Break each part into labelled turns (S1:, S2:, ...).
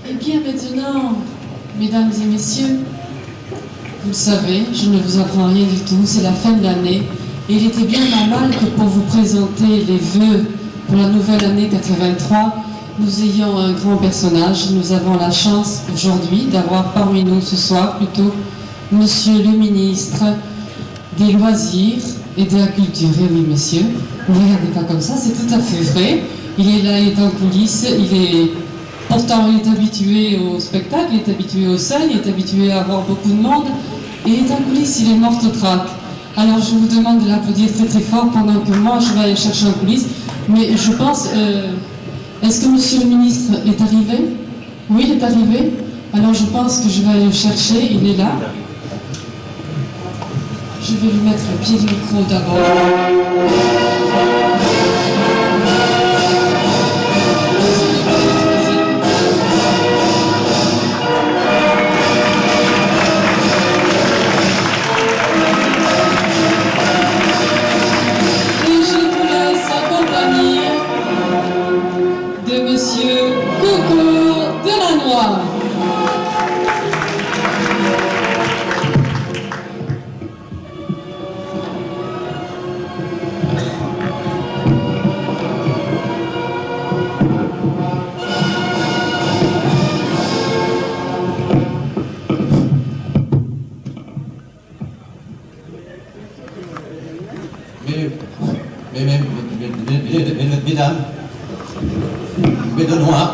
S1: Eh bien maintenant, mesdames et messieurs, vous le savez, je ne vous apprends rien du tout, c'est la fin de l'année. Et il était bien normal que pour vous présenter les vœux pour la nouvelle année 83, nous ayons un grand personnage. Nous avons la chance aujourd'hui d'avoir parmi nous ce soir plutôt Monsieur le ministre des Loisirs et de la Culture. Et oui, monsieur, ne regardez pas comme ça, c'est tout à fait vrai. Il est là, il est en coulisses, pourtant il est habitué au spectacle, il est habitué aux scènes, il est habitué à avoir beaucoup de monde. Et il est en coulisses, il est mort au trac. Alors je vous demande de l'applaudir très très fort pendant que moi je vais aller chercher en coulisses. Mais je pense, est-ce que monsieur le ministre est arrivé? Oui, il est arrivé. Alors je pense que je vais aller le chercher, il est là. Je vais lui mettre le pied de micro d'abord. Et je vous laisse accompagner de monsieur Coco Delannoy.
S2: Mesdames,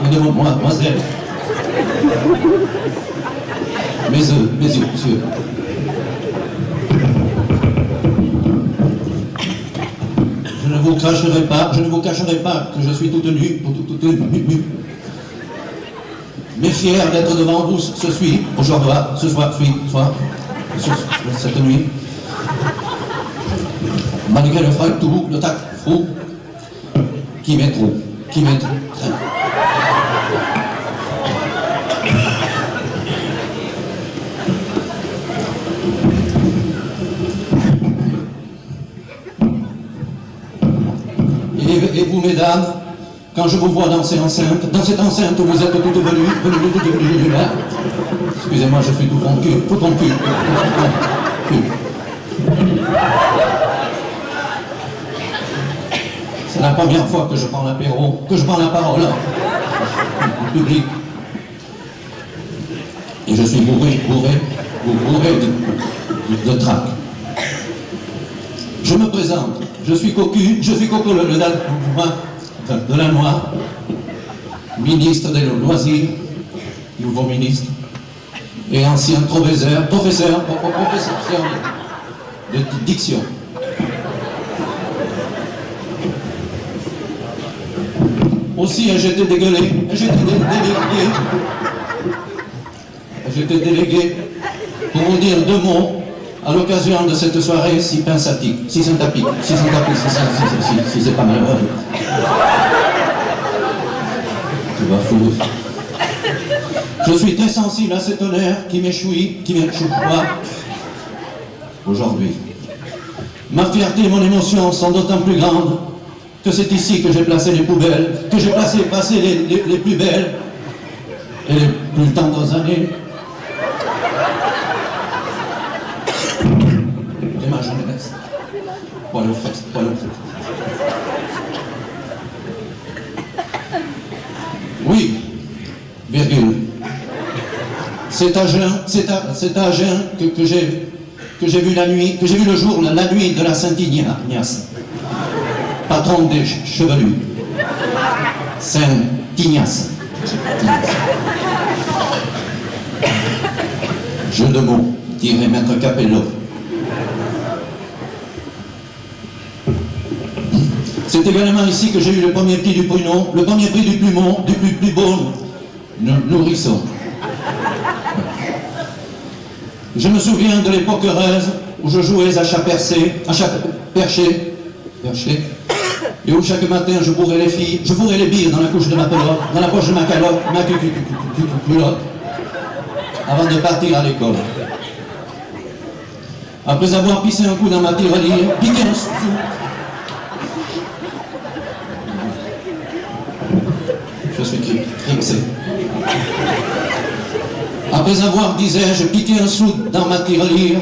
S2: mesdemoiselles, messieurs, je ne vous cacherai pas que je suis toute nue, mais fier d'être devant vous cette nuit, malgré le froid tout, le tac fou, qui m'étreint. Et vous, mesdames, quand je vous vois dans cette enceinte où vous êtes toutes venues là, excusez-moi, je suis tout ton cul. C'est la première fois que je prends l'apéro, que je prends la parole en public. Et je suis bourré de trac. Je me présente, je suis Coco Delannoy, ministre des Loisirs, nouveau ministre, et ancien professeur de diction. Aussi, j'étais délégué pour vous dire 2 mots à l'occasion de cette soirée si sympathique, si c'est pas malheureux. Tu vas fou. Je suis très sensible à cet honneur qui m'échoue aujourd'hui. Ma fierté et mon émotion sont d'autant plus grandes que c'est ici que j'ai placé les poubelles, que j'ai placé les plus belles et les plus tendres années de ma jeunesse. Voilà le fait. Oui, virgule. C'est à jeun que j'ai vu le jour, la nuit de la Saint-Ignace. Patron des chevelus, Saint-Ignace. Jeu de mots, dirait Maître Capello. C'est également ici que j'ai eu le premier prix du pruneau, le premier prix du plumon, du plus beau nourrisson. Je me souviens de l'époque heureuse où je jouais à chat perché, et où chaque matin je bourrais les billes dans la couche de ma pelote, dans la poche de ma culotte, avant de partir à l'école. Après avoir pissé un coup dans ma tirelire, piqué un sou. Je suis qui? fixé. Après avoir, disais-je, piqué un sou dans ma tirelire,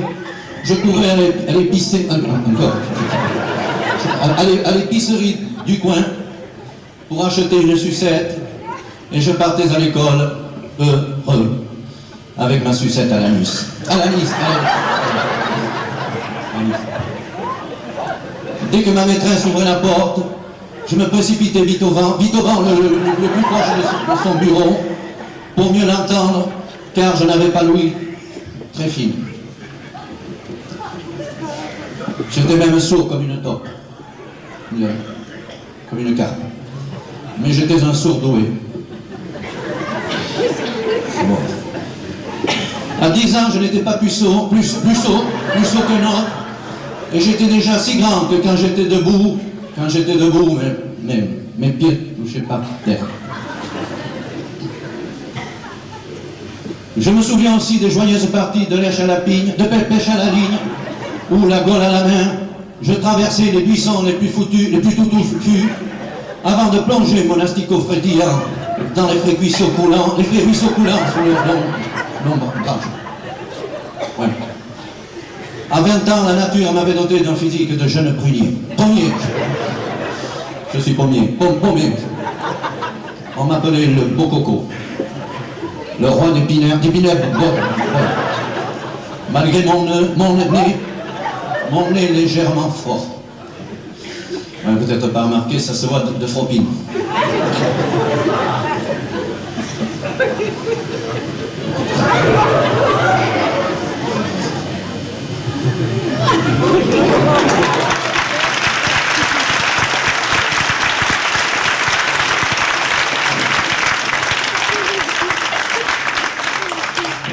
S2: je courais à l'épicerie, à l'épicerie du coin pour acheter une sucette et je partais à l'école heureux avec ma sucette à l'anus. Dès que ma maîtresse ouvrait la porte, je me précipitais vite au vent le plus proche de son bureau pour mieux l'entendre, car je n'avais pas l'ouïe très fine. J'étais même sourd comme une taupe, comme une carpe. Mais j'étais un sourd doué. Bon. À 10 ans, je n'étais pas plus sourd qu'un autre, et j'étais déjà si grand que quand j'étais debout, mes pieds ne touchaient pas terre. Je me souviens aussi des joyeuses parties de lèche à la pigne, de pêche à la ligne, où la gaule à la main, je traversais les buissons les plus foutus, les plus touffus, avant de plonger mon asticot frétillant dans les ruisseaux coulants sous l'ombre blanche. Ouais. À 20 ans, la nature m'avait doté d'un physique de jeune prunier. Pommier. Je suis pommier. On m'appelait le beau coco. Le roi des pinèdes. Malgré mon nez légèrement fort. Ouais, vous n'êtes pas remarqué, ça se voit de Fropine.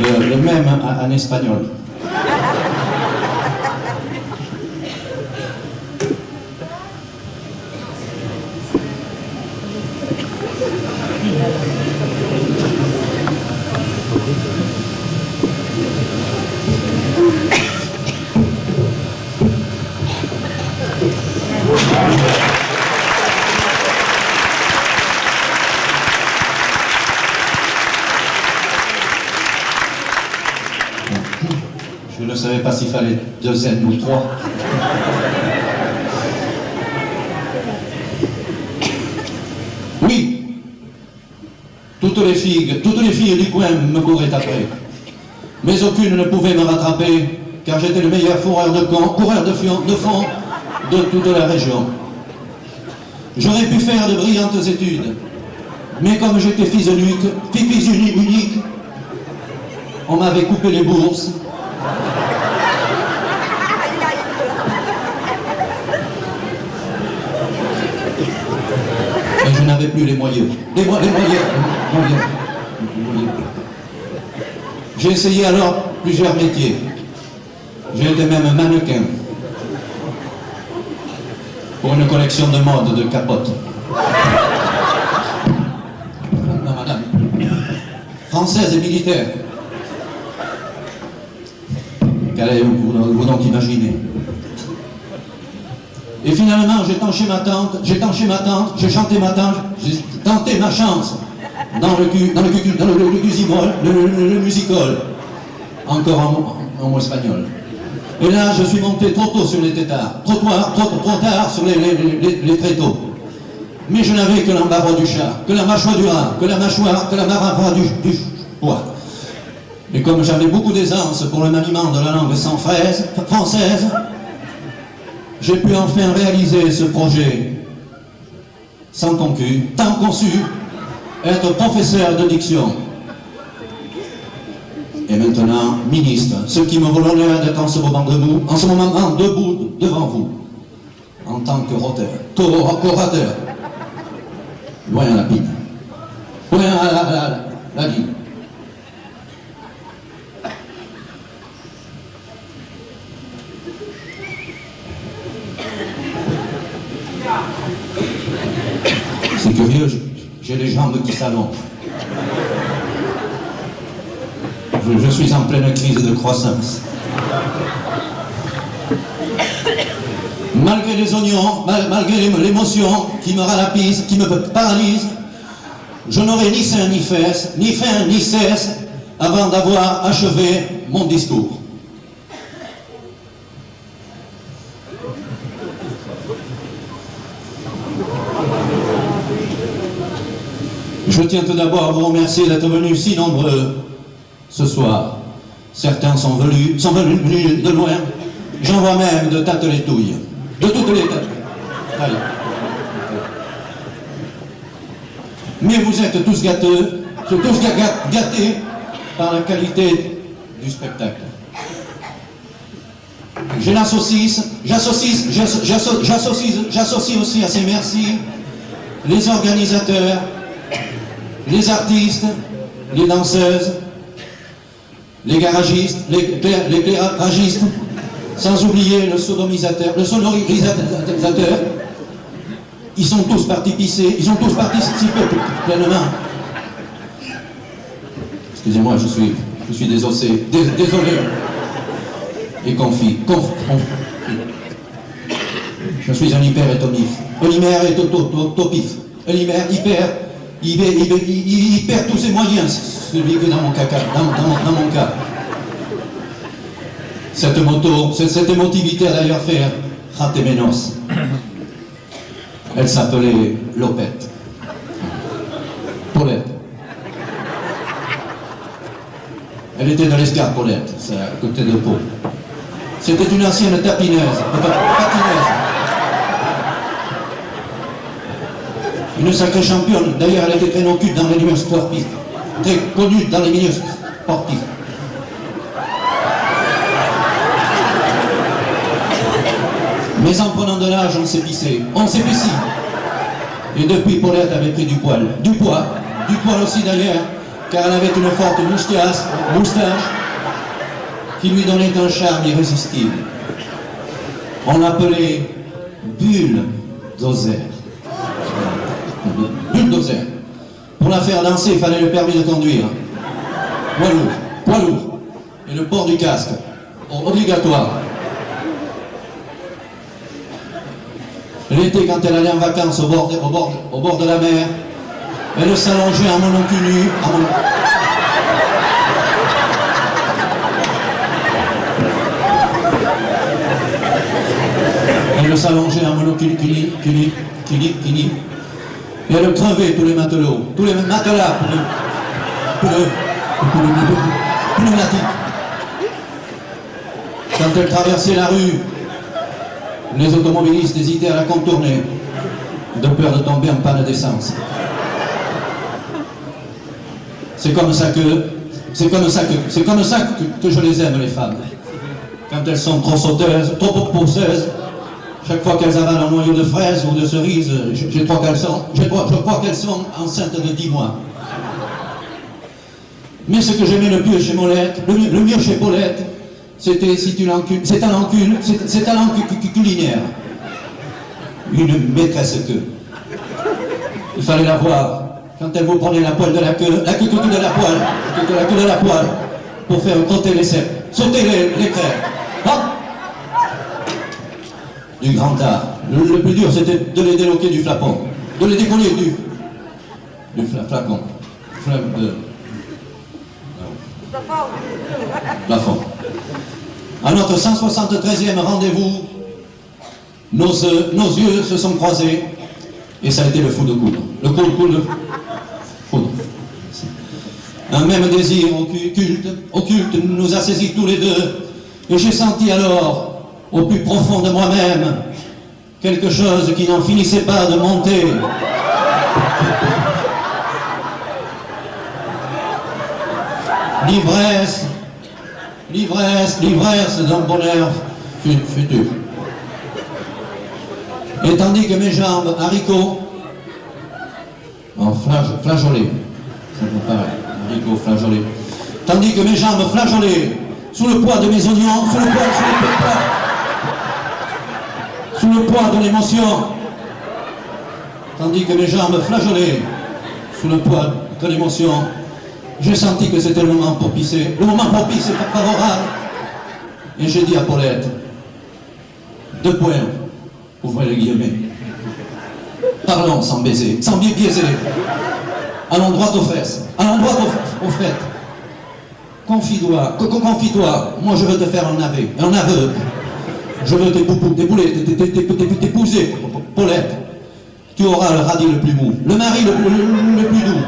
S2: Le même en espagnol. Je ne savais pas s'il fallait 2 N ou 3. Oui, toutes les filles du coin me couraient après. Mais aucune ne pouvait me rattraper, car j'étais le meilleur coureur de fond de toute la région. J'aurais pu faire de brillantes études, mais comme j'étais fils unique, on m'avait coupé les bourses. Et je n'avais plus les moyens. Les moyens. J'ai essayé alors plusieurs métiers. J'ai été même mannequin pour une collection de mode de capotes. Non, madame. Française et militaire. Qu'allez-vous donc imaginer? Et finalement, j'ai tanché ma tante, j'ai chanté ma tante, j'ai tenté ma chance dans le musical, encore en mot espagnol. Et là, je suis monté trop tôt sur les tétards, trop tard sur les tréteaux. Mais je n'avais que l'embarras du chat, que la mâchoire du rat, que la mâchoire du poids. Et comme j'avais beaucoup d'aisance pour le maniement de la langue française, j'ai pu enfin réaliser ce projet tant conçu, être professeur de diction. Et maintenant, ministre, ce qui me vaut l'honneur d'être en ce moment debout devant vous, en tant qu'orateur, loin à la pine, loin à la ligne. C'est curieux, j'ai les jambes qui s'allongent. Je suis en pleine crise de croissance. Malgré les oignons, malgré l'émotion qui me ralapise, qui me paralyse, je n'aurai ni sein ni fesses, ni fin ni cesse, avant d'avoir achevé mon discours. Je tiens tout d'abord à vous remercier d'être venus si nombreux ce soir. Certains sont venus de loin. J'en vois même de Tâteletouille. De toutes les têtes. Allez. Mais vous êtes tous gâteux, gâtés par la qualité du spectacle. J'associe aussi à ces merci les organisateurs, les artistes, les danseuses, les garagistes, les éclairagistes, sans oublier le sonorisateur. Ils sont tous participé pleinement. Excusez-moi, je suis désossé, désolé et confit. Je suis un hyper-étonif. Olimer est topif. Olimer il perd tous ses moyens, celui que dans mon cas. Cette émotivité a d'ailleurs fait rater mes noces. Elle s'appelait Lopette. Paulette. Elle était de l'Escarpolette, c'est à côté de Pau. C'était une ancienne patineuse. Une sacrée championne. D'ailleurs, elle était très occupe dans les milieux sportifs. Très connue dans les milieux sportifs. Mais en prenant de l'âge, on s'est pissé. Et depuis, Paulette avait pris du poil. Du poids aussi d'ailleurs, car elle avait une forte moustache qui lui donnait un charme irrésistible. On l'appelait Bulldozer. Bulldozer. Pour la faire danser, il fallait le permis de conduire. Poids lourd. Et le port du casque. Obligatoire. L'été, quand elle allait en vacances au bord de la mer, elle s'allongeait en monocule nu. Elle s'allongeait en monocule et elle crevait tous les matelas pneumatiques. Quand elle traversait la rue, les automobilistes hésitaient à la contourner, de peur de tomber en panne d'essence. C'est comme ça que je les aime, les femmes. Quand elles sont trop sauteuses, trop pousseuses, chaque fois qu'elles avalent un noyau de fraise ou de cerise, je crois qu'elles sont enceintes de 10 mois. Mais ce que j'aimais le mieux chez Paulette, c'était un encul culinaire. Une maîtresse queue. Il fallait la voir quand elle vous prenait la queue de la poêle, pour faire crotter les cèpes, sauter les crêpes. Ah, du grand art. Le plus dur, c'était de les déloquer du flacon, de les décoller du flacon. Plafond. À notre 173e rendez-vous, nos yeux se sont croisés et ça a été le fou de coudre. Le coup de foudre. Un même désir occulte nous a saisis tous les deux et j'ai senti alors, au plus profond de moi-même, quelque chose qui n'en finissait pas de monter. L'ivresse d'un bonheur futur. Et tandis que mes jambes, haricots, flageolées, ça me paraît, haricots flageolés, tandis que mes jambes flageolaient sous le poids de mes oignons, sous le poids de l'émotion, tandis que mes jambes flageolaient sous le poids de l'émotion, j'ai senti que c'était le moment pour pisser, favorable. Et j'ai dit à Paulette, 2 points, ouvrez les guillemets. Parlons sans baiser, sans biaiser. Allons droit aux fesses, allons droit aux frettes. Confie-toi, moi je veux te faire un aveu. Je veux t'épouser, Paulette. Tu auras le radis le plus mou, le mari le plus doux.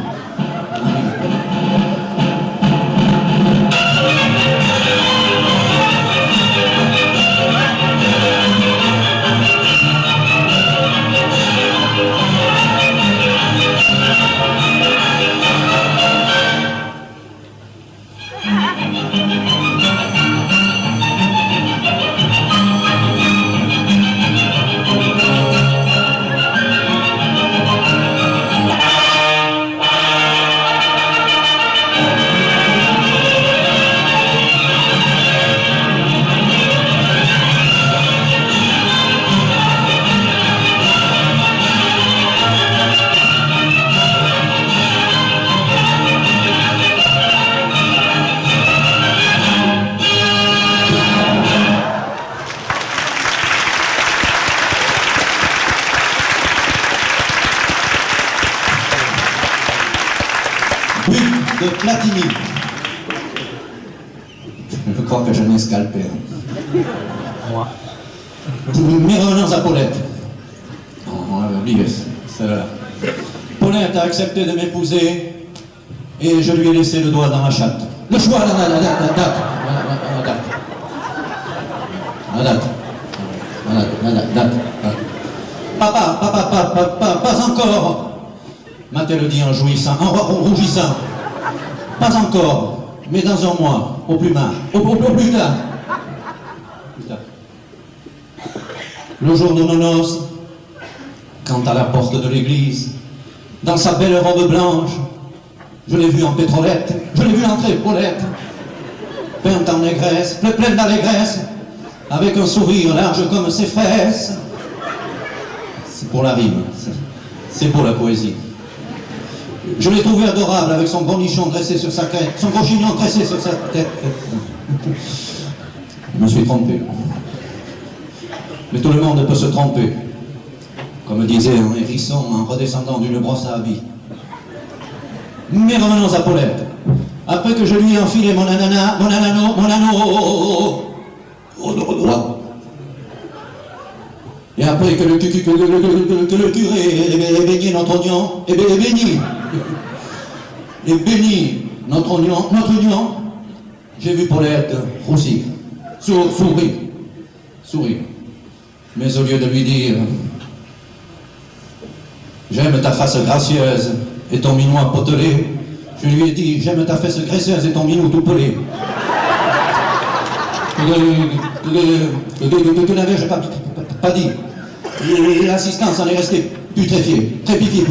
S2: De Platini. Je crois que je n'ai scalpé.
S3: Moi.
S2: Mais revenons à Paulette. On avait oublié celle-là. Paulette a accepté de m'épouser et je lui ai laissé le doigt dans la chatte. Le choix, la date. Papa, pas encore, m'a-t-elle dit en jouissant, en rougissant. Pas encore, mais dans un mois, au plus tard. Le jour de nos noces, quand à la porte de l'église, dans sa belle robe blanche, je l'ai vue en pétrolette, je l'ai vue entrer, Paulette, peinte en négresse, pleine d'allégresse, avec un sourire large comme ses fesses. C'est pour la rime, c'est pour la poésie. Je l'ai trouvé adorable avec son gros nichon dressé sur sa tête, son gros chignon dressé sur sa tête. Je me suis trompé. Mais tout le monde peut se tromper. Comme disait un hérisson en redescendant d'une brosse à habits. Mais revenons à Paulette. Après que je lui ai enfilé mon anneau au droit. Et après que le curé ait béni notre oignon, béni notre oignon, j'ai vu Paulette roussir, sourire. Mais au lieu de lui dire « J'aime ta face gracieuse et ton minois potelé », je lui ai dit « J'aime ta face graisseuse et ton minou tout pelé ». Que n'avais-je pas dit. Et l'assistance en est restée putréfiée, pétrifiée.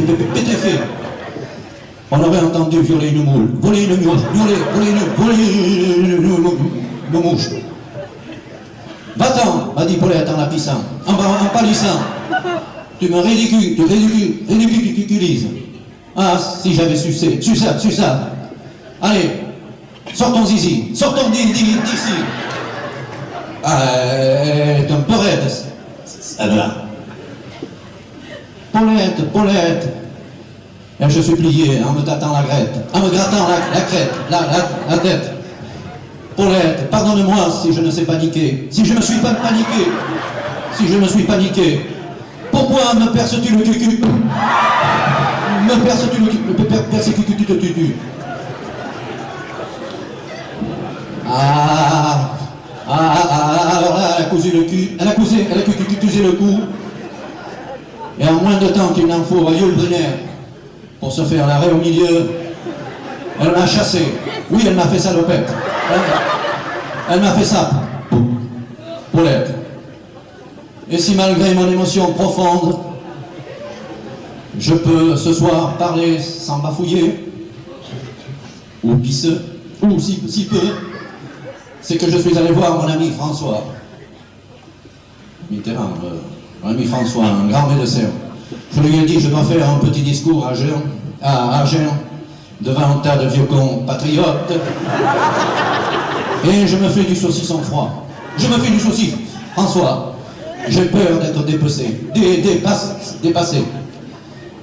S2: On aurait entendu violer une moule, voler une mouche, voler une mouche. Va-t'en, m'a dit Paulette en la pissant, en pâlissant. Tu me ridiculises. Ah, si j'avais su ça. Allez, sortons d'ici. Ah, elle est un peu raide, celle-là. Paulette. Et je suis plié en me tâtant la grattant la crête, la tête. Paulette, pardonne-moi si je ne sais paniquer, si je me suis paniqué. Pourquoi me perces-tu le cul? Alors là, elle a cousu le cul, elle a cousu le cou. Et en moins de temps qu'il n'en faut à Yulbrunner pour se faire l'arrêt au milieu, elle m'a chassé. Oui, elle m'a fait salopette. Elle m'a fait ça, Paulette. Et si malgré mon émotion profonde, je peux ce soir parler sans bafouiller, ou si peu, c'est que je suis allé voir mon ami François Mitterrand, mon ami François, un grand médecin. Je lui ai dit, je dois faire un petit discours à Agen, devant un tas de vieux cons patriotes, et je me fais du saucisson froid. François, j'ai peur d'être dépassé.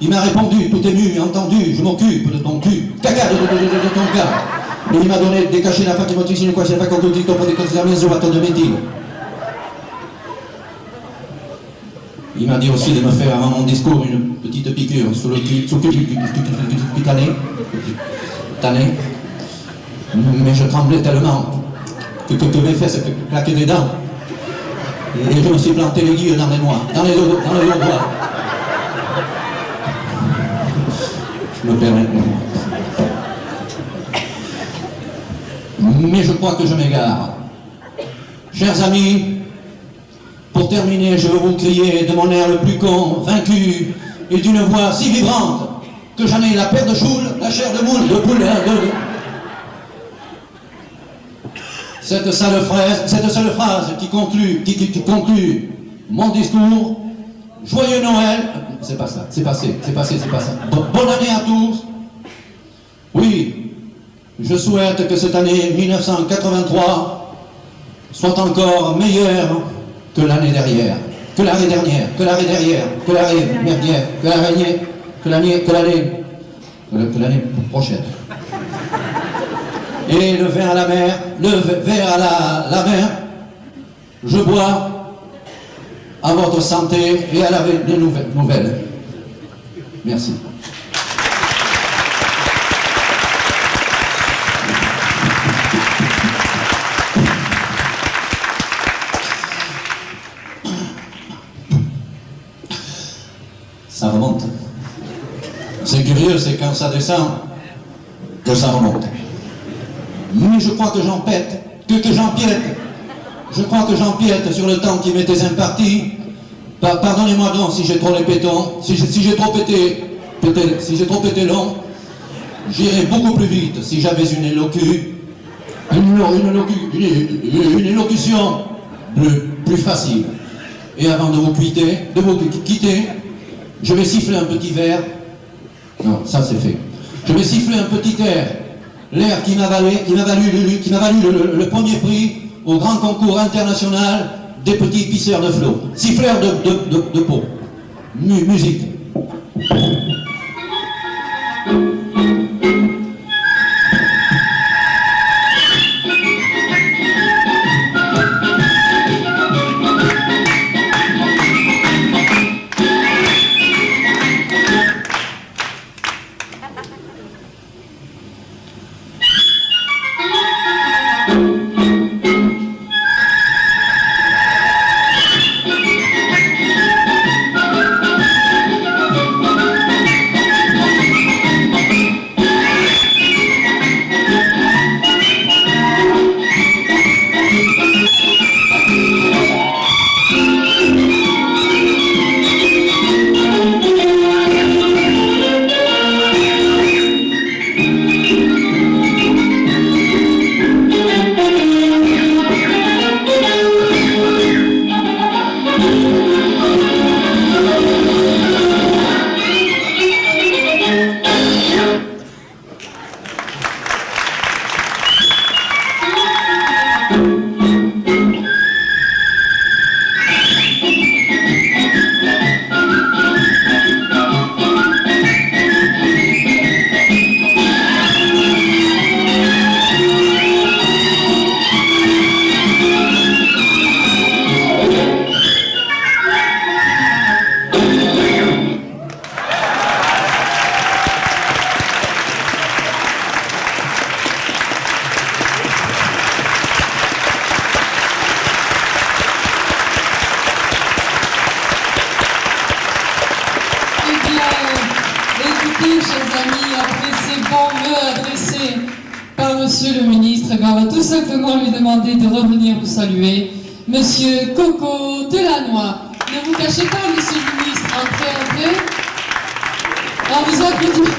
S2: Il m'a répondu, tout ému, entendu, je m'occupe de ton cul, caca de ton gars. Et il m'a donné des cachets la fac motricine, quoi, c'est pas qu'on te dit, pour des considérations sur bâton de métier. Il m'a dit aussi de me faire avant mon discours une petite piqûre sous le cul, tanné. Mais je tremblais tellement que mes fesses claquaient des dents. Et je me suis planté l'aiguille dans les noix, dans les deux doigts. Je me permets. Mais je crois que je m'égare. Chers amis, pour terminer, je veux vous crier de mon air le plus con, vaincu, et d'une voix si vibrante que j'en ai la paire de choule, la chair de moule, de poule, Cette seule phrase qui conclut mon discours. Joyeux Noël. C'est pas ça, c'est passé. Bonne année à tous. Oui, je souhaite que cette année 1983 soit encore meilleure que l'année dernière, que l'année prochaine. Et le verre à la mer, je bois à votre santé et à la des nouvelles. Merci. Ça remonte. C'est curieux, c'est quand ça descend que ça remonte. Mais je crois que j'empiète. Je crois que j'empiète sur le temps qui m'était imparti. Pardonnez-moi donc si j'ai trop les pétons, si j'ai trop pété long. J'irais beaucoup plus vite si j'avais une élocution plus facile. Et avant de vous quitter, je vais siffler un petit verre. Non, ça c'est fait. Je vais siffler un petit air. L'air qui m'a valu le premier prix au grand concours international des petits pisseurs de flot. Siffleur de peau. Musique.
S1: Chers amis, après ces bons mots adressés par Monsieur le ministre, on va tout simplement lui demander de revenir vous saluer. Monsieur Coco Delannoy, ne vous cachez pas, Monsieur le ministre, entrez. On vous applaudit.